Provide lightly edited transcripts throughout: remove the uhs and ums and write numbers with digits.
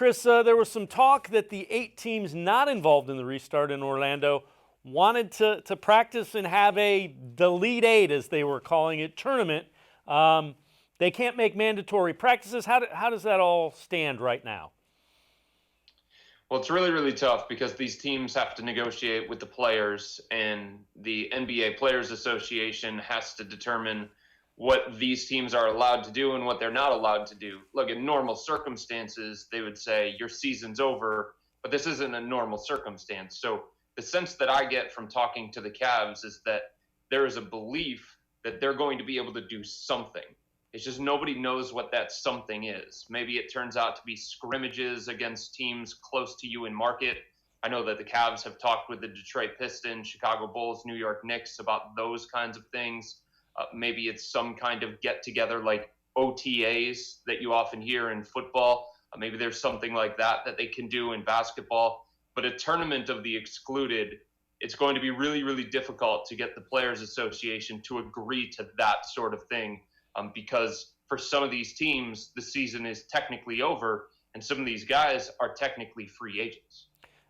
Chris, there was some talk that the 8 teams not involved in the restart in Orlando wanted to practice and have the Elite Eight, as they were calling it, tournament. They can't make mandatory practices. How does that all stand right now? Well, it's really, really tough because these teams have to negotiate with the players, and the NBA Players Association has to determine what these teams are allowed to do and what they're not allowed to do. Look, in normal circumstances, they would say your season's over, but this isn't a normal circumstance. So the sense that I get from talking to the Cavs is that there is a belief that they're going to be able to do something. It's just nobody knows what that something is. Maybe it turns out to be scrimmages against teams close to you in market. I know that the Cavs have talked with the Detroit Pistons, Chicago Bulls, New York Knicks about those kinds of things. Maybe it's some kind of get together like OTAs that you often hear in football. Maybe there's something like that they can do in basketball. But a tournament of the excluded, it's going to be really, really difficult to get the Players Association to agree to that sort of thing. Because for some of these teams, the season is technically over, and some of these guys are technically free agents.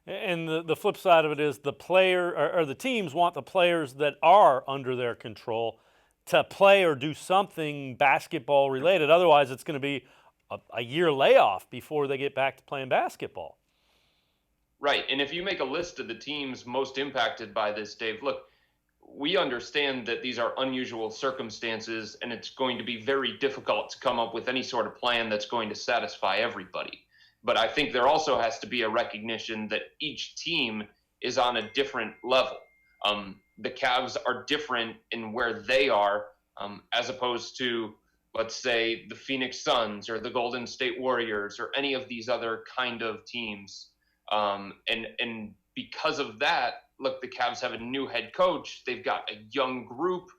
And the flip side of it is the player or the teams want the players that are under their control to play or do something basketball related. Otherwise, it's going to be a year layoff before they get back to playing basketball. Right. And if you make a list of the teams most impacted by this, Dave, look, we understand that these are unusual circumstances and it's going to be very difficult to come up with any sort of plan that's going to satisfy everybody. But I think there also has to be a recognition that each team is on a different level. The Cavs are different in where they are, as opposed to, let's say, the Phoenix Suns or the Golden State Warriors or any of these other kind of teams. And because of that, look, the Cavs have a new head coach. They've got a young group.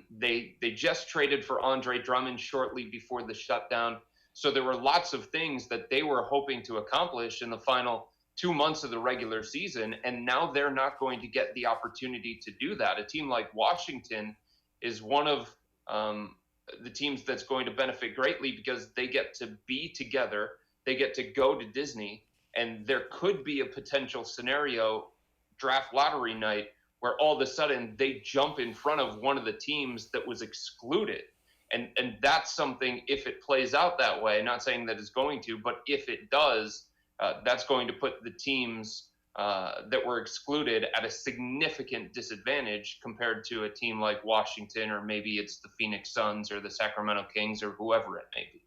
They just traded for Andre Drummond shortly before the shutdown. So there were lots of things that they were hoping to accomplish in the final 2 months of the regular season, and now they're not going to get the opportunity to do that. A team like Washington is one of the teams that's going to benefit greatly because they get to be together. They get to go to Disney, and there could be a potential scenario draft lottery night where all of a sudden they jump in front of one of the teams that was excluded. And that's something, if it plays out that way, not saying that it's going to, but if it does, that's going to put the teams that were excluded at a significant disadvantage compared to a team like Washington, or maybe it's the Phoenix Suns or the Sacramento Kings or whoever it may be.